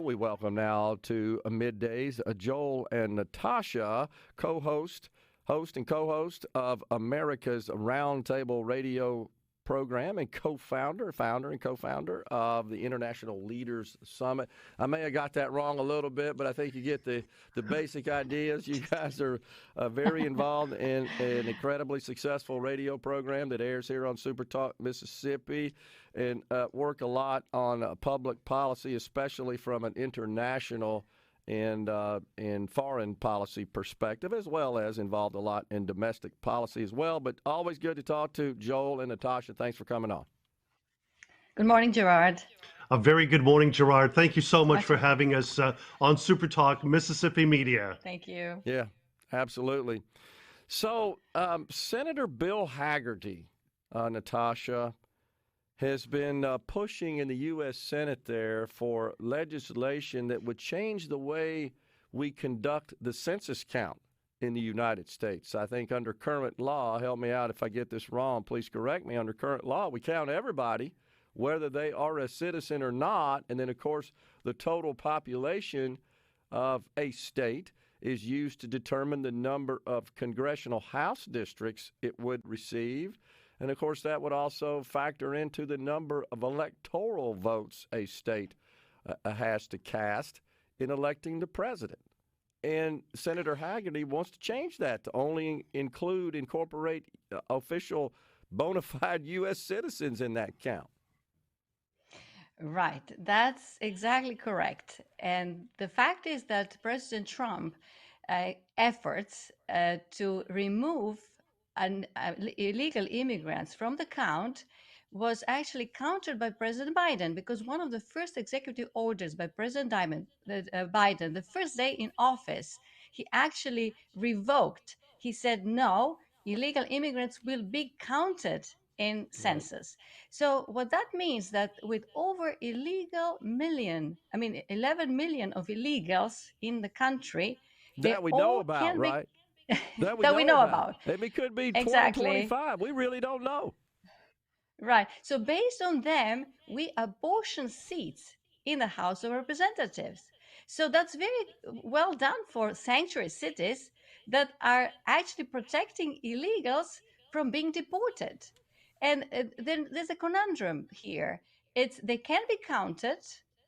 We welcome now to Middays Joel and Natasha, host and co-host of America's Roundtable Radio Program and founder and co-founder of the International Leaders Summit. I may have got that wrong a little bit, but I think you get the basic ideas. You guys are very involved in an incredibly successful radio program that airs here on SuperTalk Mississippi, and work a lot on public policy, especially from an international and foreign policy perspective, as well as involved a lot in domestic policy as well. But always good to talk to Joel and Natasha. Thanks for coming on. Good morning, Gerard. A very good morning, Gerard. Thank you so much for having us on Super Talk Mississippi Media. Thank you. Yeah, absolutely. So Senator Bill Hagerty, Natasha, has been pushing in the U.S. Senate there for legislation that would change the way we conduct the census count in the United States. I think under current law, help me out if I get this wrong, please correct me, under current law, we count everybody, whether they are a citizen or not, and then, of course, the total population of a state is used to determine the number of congressional House districts it would receive. And, of course, that would also factor into the number of electoral votes a state has to cast in electing the president. And Senator Hagerty wants to change that to only incorporate official bona fide U.S. citizens in that count. Right. That's exactly correct. And the fact is that President Trump efforts to remove illegal immigrants from the count was actually countered by President Biden, because one of the first executive orders by President Biden, the first day in office, he actually revoked. He said, no, illegal immigrants will be counted in census. So what that means that with over 11 million of illegals in the country, that we know about, right? That we know about. It could be Exactly. 2025. We really don't know. Right. So based on them, we apportion seats in the House of Representatives. So that's very well done for sanctuary cities that are actually protecting illegals from being deported. And then there's a conundrum here. They can be counted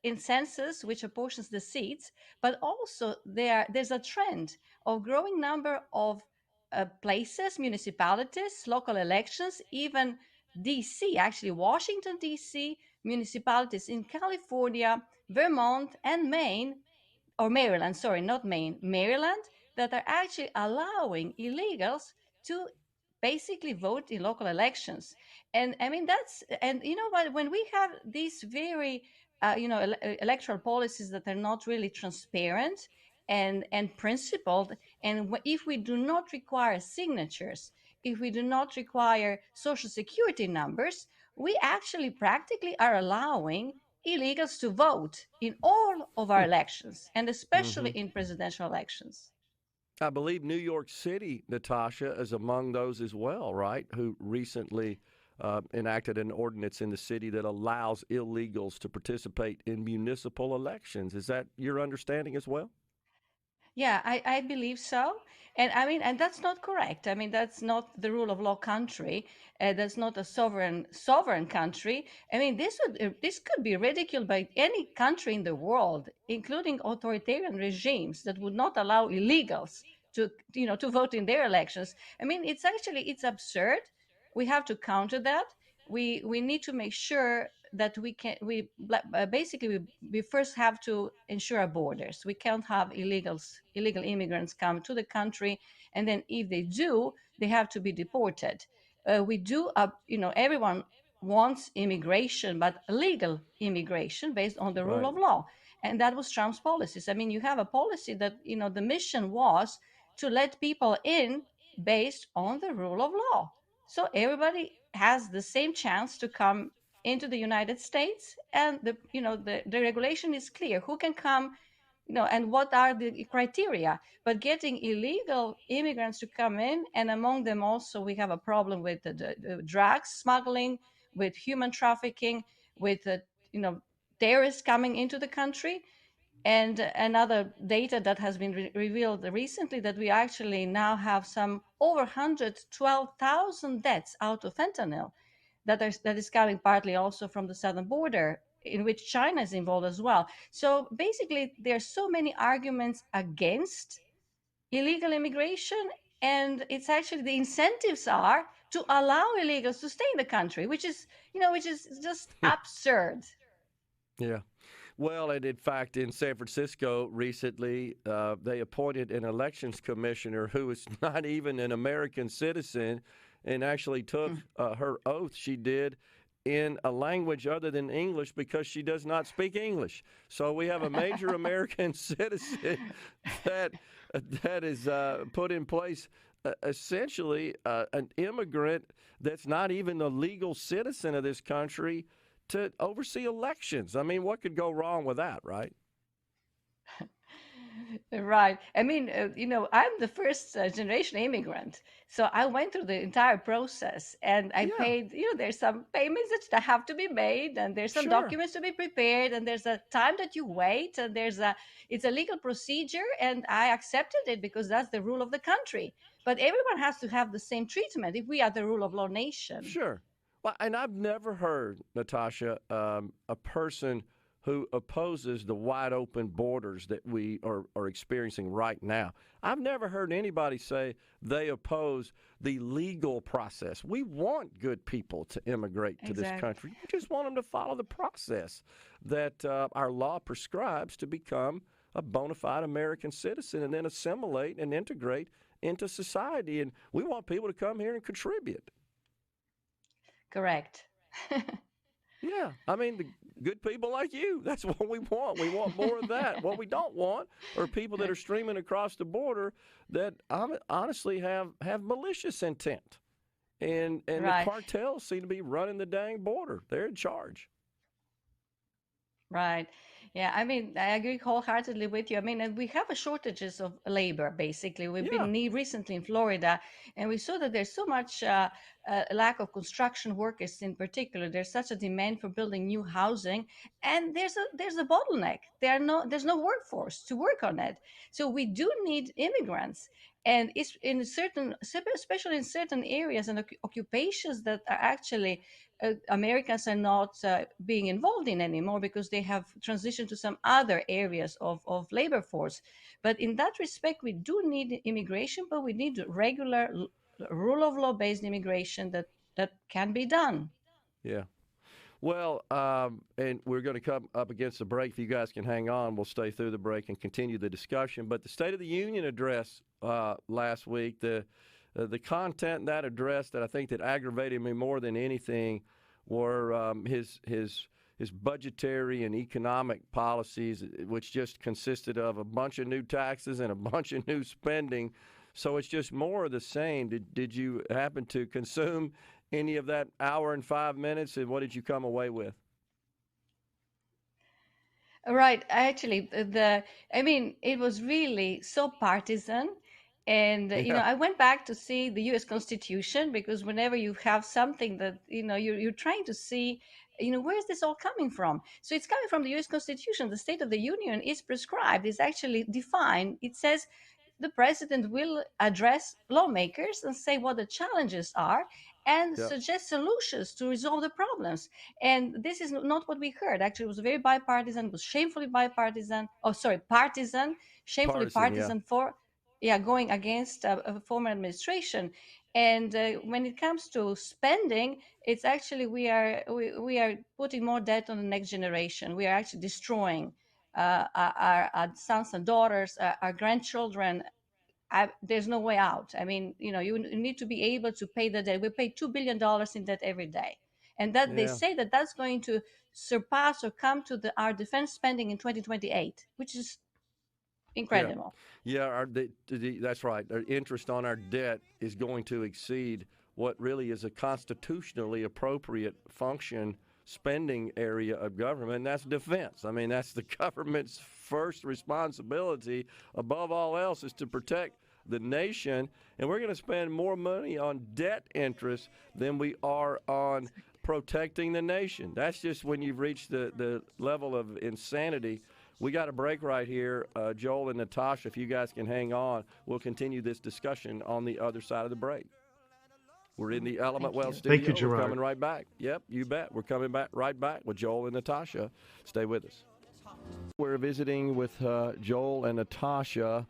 in census, which apportions the seats, but also there's a trend of growing number of places, municipalities, local elections, even DC, actually Washington, DC, municipalities in California, Vermont, and Maryland, Maryland, that are actually allowing illegals to basically vote in local elections. And I mean, and you know what, when we have these very, electoral policies that are not really transparent and principled, and if we do not require signatures, if we do not require social security numbers, we actually practically are allowing illegals to vote in all of our elections, and especially in presidential elections. I believe New York City, Natasha, is among those as well, right? Who recently enacted an ordinance in the city that allows illegals to participate in municipal elections. Is that your understanding as well? Yeah, I believe so. And I mean, and that's not correct. I mean, that's not the rule of law country. That's not a sovereign country. I mean, this could be ridiculed by any country in the world, including authoritarian regimes that would not allow illegals to vote in their elections. I mean, it's absurd. We have to counter that. We need to make sure that we first have to ensure our borders. We can't have illegal immigrants come to the country, and then if they do, they have to be deported. Everyone wants immigration, but legal immigration based on the rule of law, and that was Trump's policies. I mean, you have a policy that the mission was to let people in based on the rule of law, so everybody has the same chance to come into the United States, and the regulation is clear who can come, and what are the criteria. But getting illegal immigrants to come in, and among them also we have a problem with the drug smuggling, with human trafficking, with terrorists coming into the country. And another data that has been revealed recently, that we actually now have some over 112,000 deaths out of fentanyl that is coming partly also from the southern border, in which China is involved as well. So basically, there are so many arguments against illegal immigration, and it's actually the incentives are to allow illegals to stay in the country, which is just absurd. Yeah. Well, and in fact, in San Francisco recently, they appointed an elections commissioner who is not even an American citizen and actually took her oath she did in a language other than English because she does not speak English. So we have a major American citizen that is put in place essentially an immigrant that's not even a legal citizen of this country to oversee elections. I mean, what could go wrong with that, right? Right. I mean, I'm the first generation immigrant. So I went through the entire process and I Yeah, paid, there's some payments that have to be made, and there's some sure. documents to be prepared, and there's a time that you wait, and it's a legal procedure, and I accepted it because that's the rule of the country. But everyone has to have the same treatment if we are the rule of law nation. Sure. Well, and I've never heard, Natasha, a person who opposes the wide open borders that we are experiencing right now. I've never heard anybody say they oppose the legal process. We want good people to immigrate to this Exactly. country. We just want them to follow the process that our law prescribes to become a bona fide American citizen and then assimilate and integrate into society. And we want people to come here and contribute. Correct. Yeah, I mean, the good people like you. That's what we want. We want more of that. What we don't want are people that are streaming across the border that honestly have malicious intent. And the Right. cartels seem to be running the dang border. They're in charge. Right. Yeah, I mean, I agree wholeheartedly with you. I mean, and we have a shortages of labor, basically. We've Yeah, been recently in Florida, and we saw that there's so much lack of construction workers in particular. There's such a demand for building new housing, and there's a bottleneck. There's no workforce to work on it. So we do need immigrants. And it's in certain, especially in certain areas and occupations that are actually Americans are not being involved in anymore because they have transitioned to some other areas of labor force. But in that respect, we do need immigration, but we need regular rule of law based immigration that can be done. yeah. Well, and we're going to come up against the break. If you guys can hang on, we'll stay through the break and continue the discussion. But the State of the Union address last week, the content in that address that I think that aggravated me more than anything were his budgetary and economic policies, which just consisted of a bunch of new taxes and a bunch of new spending. So it's just more of the same. Did you happen to consume any of that hour and 5 minutes, and what did you come away with? Right. Actually, I mean, it was really so partisan. And, Yeah, I went back to see the US Constitution because whenever you have something that, you're trying to see, where is this all coming from? So it's coming from the US Constitution. The State of the Union is prescribed, it's actually defined. It says the president will address lawmakers and say what the challenges are and yeah, suggest solutions to resolve the problems. And this is not what we heard. Actually, it was very bipartisan, it was shamefully bipartisan. Oh, sorry, partisan, shamefully partisan. Yeah, partisan for, yeah, going against a former administration. And when it comes to spending, it's actually we are putting more debt on the next generation. We are actually destroying our sons and daughters, our grandchildren. There's no way out. I mean, you need to be able to pay the debt. We pay $2 billion in debt every day, and that they yeah, say that that's going to surpass or come to our defense spending in 2028, which is yeah, incredible. yeah. That's right. Our interest on our debt is going to exceed what really is a constitutionally appropriate function spending area of government, and that's defense. I mean, that's the government's first responsibility above all else is to protect the nation, and we're going to spend more money on debt interest than we are on protecting the nation. That's just when you've reached the level of insanity We got a break right here. Joel and Natasha, if you guys can hang on, we'll continue this discussion on the other side of the break. We're in the Element Well studio. Thank you, Gerard. We're coming right back. Yep, you bet. We're coming back right back with Joel and Natasha. Stay with us. We're visiting with Joel and Natasha.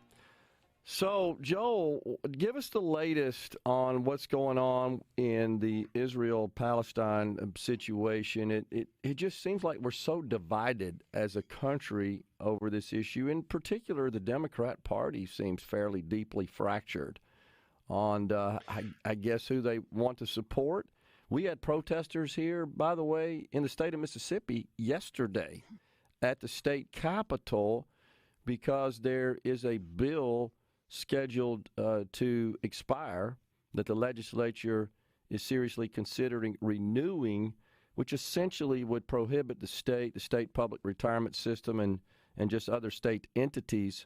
So, Joel, give us the latest on what's going on in the Israel-Palestine situation. It just seems like we're so divided as a country over this issue. In particular, the Democrat Party seems fairly deeply fractured on, I guess, who they want to support. We had protesters here, by the way, in the state of Mississippi yesterday at the state capitol because there is a bill scheduled to expire that the legislature is seriously considering renewing, which essentially would prohibit the state public retirement system and just other state entities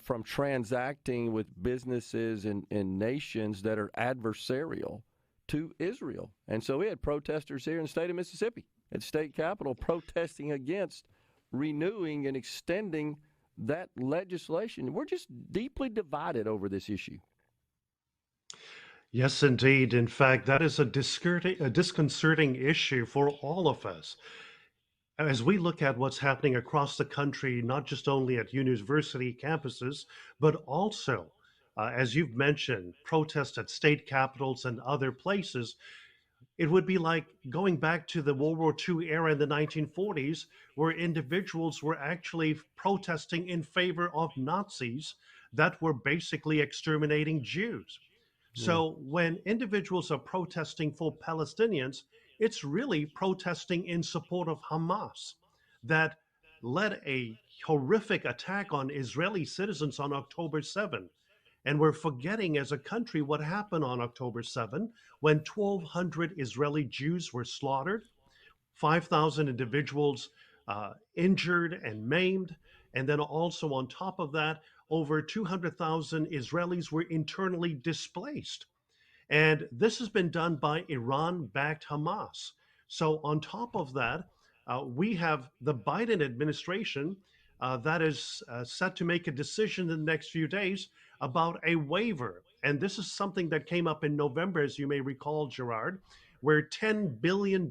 from transacting with businesses and nations that are adversarial to Israel. And so we had protesters here in the state of Mississippi at the state capitol protesting against renewing and extending that legislation. We're just deeply divided over this issue. Yes, indeed. In fact, that is a disconcerting issue for all of us. As we look at what's happening across the country, not just only at university campuses, but also, as you've mentioned, protests at state capitals and other places, it would be like going back to the World War II era in the 1940s, where individuals were actually protesting in favor of Nazis that were basically exterminating Jews. So when individuals are protesting for Palestinians, it's really protesting in support of Hamas that led a horrific attack on Israeli citizens on October 7. And we're forgetting as a country what happened on October 7 when 1,200 Israeli Jews were slaughtered, 5,000 individuals injured and maimed. And then also on top of that, over 200,000 Israelis were internally displaced. And this has been done by Iran-backed Hamas. So on top of that, we have the Biden administration that is set to make a decision in the next few days about a waiver. And this is something that came up in November, as you may recall, Gerard, where $10 billion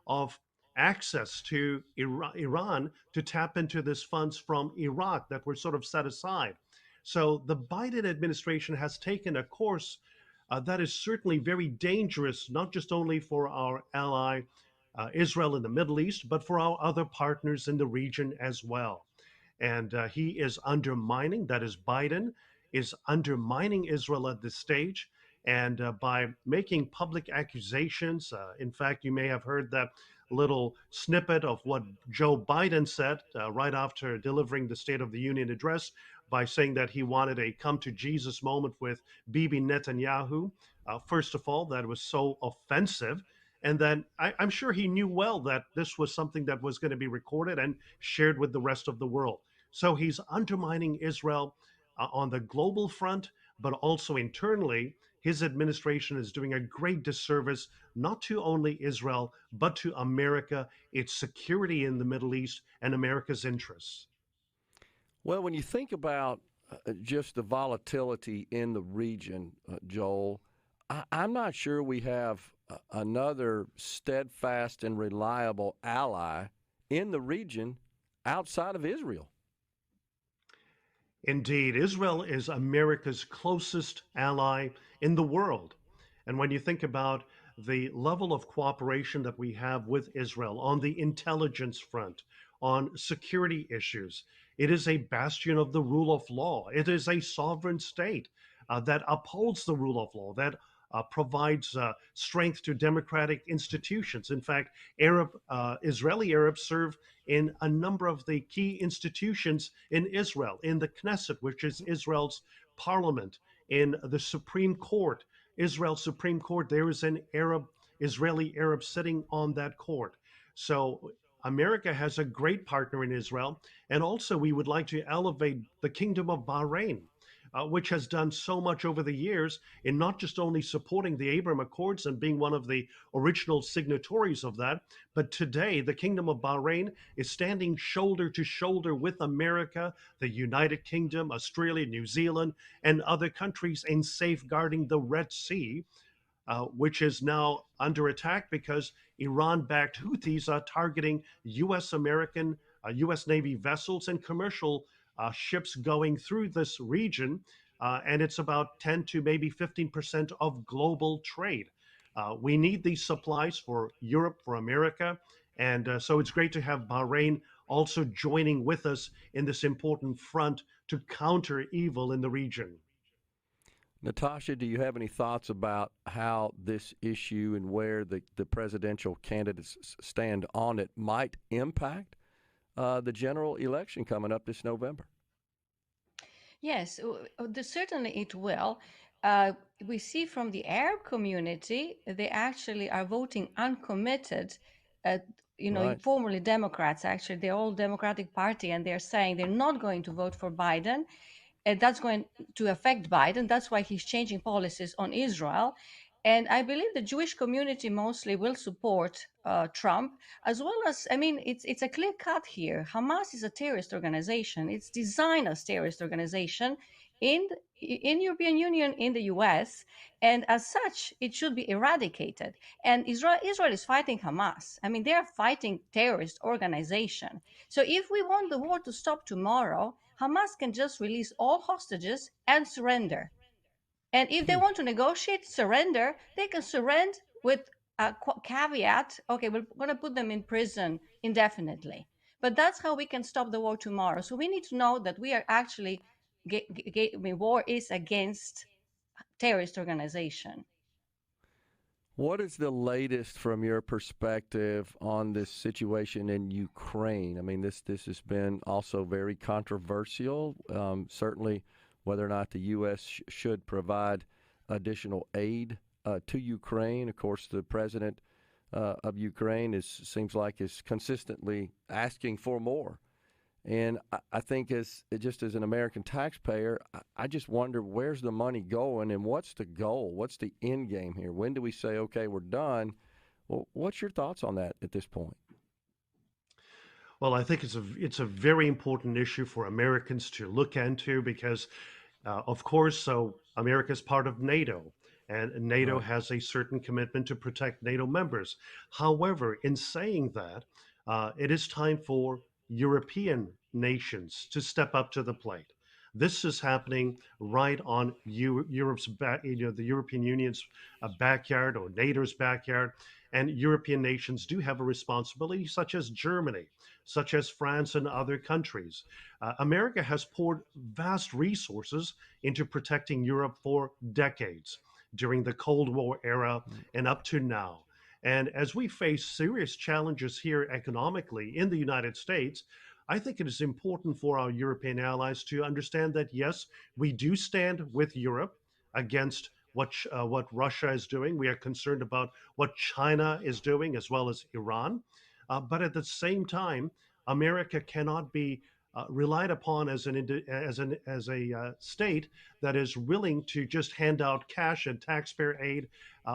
of access to Iran to tap into this funds from Iraq that were sort of set aside. So the Biden administration has taken a course that is certainly very dangerous, not just only for our ally Israel in the Middle East, but for our other partners in the region as well. And he is undermining, that is Biden, is undermining Israel at this stage. And by making public accusations, in fact, you may have heard that little snippet of what Joe Biden said right after delivering the State of the Union address by saying that he wanted a come to Jesus moment with Bibi Netanyahu. First of all, that was so offensive. And then I'm sure he knew well that this was something that was going to be recorded and shared with the rest of the world. So he's undermining Israel on the global front, but also internally. His administration is doing a great disservice, not to only Israel, but to America, its security in the Middle East, and America's interests. Well, when you think about just the volatility in the region, Joel, I'm not sure we have another steadfast and reliable ally in the region outside of Israel. Indeed, Israel is America's closest ally in the world. And when you think about the level of cooperation that we have with Israel on the intelligence front, on security issues, it is a bastion of the rule of law. It is a sovereign state that upholds the rule of law, that provides strength to democratic institutions. In fact, Israeli Arabs serve in a number of the key institutions in Israel, in the Knesset, which is Israel's parliament, in the Supreme Court, Israel's Supreme Court. There is an Israeli Arab sitting on that court. So America has a great partner in Israel. And also, we would like to elevate the Kingdom of Bahrain. which has done so much over the years in not just only supporting the Abraham Accords and being one of the original signatories of that, but today the Kingdom of Bahrain is standing shoulder to shoulder with America, the United Kingdom, Australia, New Zealand, and other countries in safeguarding the Red Sea, which is now under attack because Iran-backed Houthis are targeting U.S. Navy vessels and commercial ships going through this region, and it's about 10 to maybe 15% of global trade. We need these supplies for Europe, for America, and so it's great to have Bahrain also joining with us in this important front to counter evil in the region. Natasha, do you have any thoughts about how this issue and where the presidential candidates stand on it might impact the general election coming up this November? Yes, certainly it will. We see from the Arab community, they actually are voting uncommitted. Uh, Right. formerly Democrats, actually, they're all Democratic Party, and they're saying they're not going to vote for Biden. And that's going to affect Biden. That's why he's changing policies on Israel. And I believe the Jewish community mostly will support Trump, as well as, I mean, it's a clear cut here. Hamas is a terrorist organization. It's designed as terrorist organization in European Union, in the US, and as such, it should be eradicated. And Israel is fighting Hamas. I mean, they are fighting terrorist organization. So if we want the war to stop tomorrow, Hamas can just release all hostages and surrender. And if they want to negotiate surrender, they can surrender with a caveat. Okay, we're going to put them in prison indefinitely. But that's how we can stop the war tomorrow. So we need to know that we are actually, war is against terrorist organization. What is the latest from your perspective on this situation in Ukraine? I mean, this has been also very controversial. Certainly, whether or not the U.S. should provide additional aid to Ukraine. Of course, the president of Ukraine seems like is consistently asking for more. And I think just as an American taxpayer, I just wonder where's the money going and what's the goal? What's the end game here? When do we say, okay, we're done? Well, what's your thoughts on that at this point? Well, I think it's a very important issue for Americans to look into because, of course, so America is part of NATO, and NATO Right. has a certain commitment to protect NATO members. However, in saying that, it is time for European nations to step up to the plate. This is happening right on Europe's back, the European Union's backyard or NATO's backyard. And European nations do have a responsibility, such as Germany, such as France and other countries. America has poured vast resources into protecting Europe for decades during the Cold War era and up to now. And as we face serious challenges here economically in the United States, I think it is important for our European allies to understand that, yes, we do stand with Europe against what Russia is doing. We are concerned about what China is doing, as well as Iran. But at the same time, America cannot be relied upon as a state that is willing to just hand out cash and taxpayer aid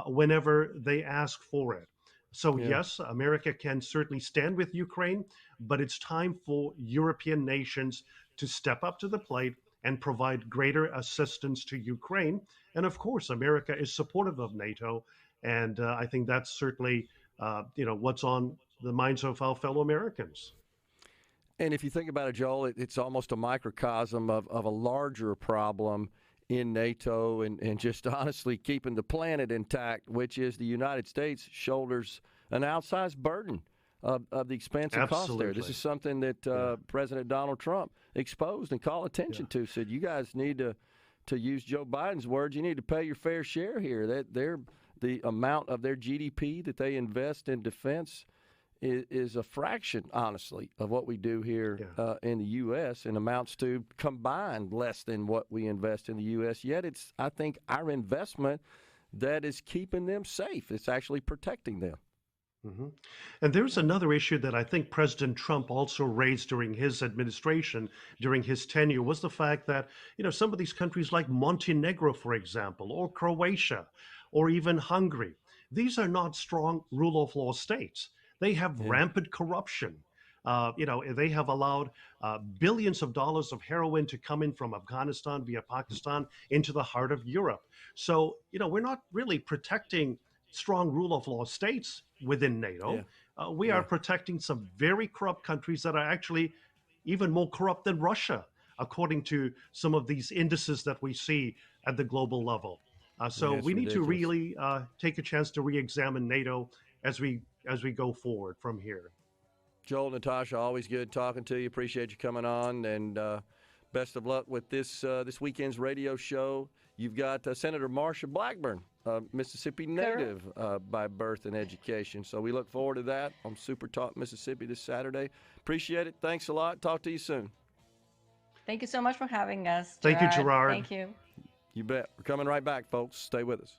whenever they ask for it. So Yeah. yes, America can certainly stand with Ukraine, but it's time for European nations to step up to the plate and provide greater assistance to Ukraine. And of course, America is supportive of NATO, and I think that's certainly what's on the minds of our fellow Americans. And if you think about it, Joel, it's almost a microcosm of a larger problem in NATO and just honestly keeping the planet intact, which is the United States shoulders an outsized burden of the expense and cost there. This is something that President Donald Trump exposed and called attention to, said you guys need to use Joe Biden's words, you need to pay your fair share here. That the amount of their GDP that they invest in defense is a fraction, honestly, of what we do here in the U.S. and amounts to combined less than what we invest in the U.S. Yet it's, I think, our investment that is keeping them safe. It's actually protecting them. Mhm. And there's another issue that I think President Trump also raised during his administration, during his tenure, was the fact that, some of these countries like Montenegro, for example, or Croatia, or even Hungary, these are not strong rule of law states. They have Yeah. rampant corruption. They have allowed billions of dollars of heroin to come in from Afghanistan via Pakistan into the heart of Europe. So, we're not really protecting strong rule of law states within Yeah. NATO. We are Yeah. protecting some very corrupt countries that are actually even more corrupt than Russia, according to some of these indices that we see at the global level. So Yeah. It's we need to ridiculous. really take a chance to re-examine NATO as we go forward from here. Joel, Natasha, always good talking to you. Appreciate you coming on, and best of luck with this weekend's radio show. You've got Senator Marsha Blackburn, Mississippi native by birth and education. So we look forward to that on Super Talk Mississippi this Saturday. Appreciate it. Thanks a lot. Talk to you soon. Thank you so much for having us, Thank you, Gerard. Gerard. Thank you. You bet. We're coming right back, folks. Stay with us.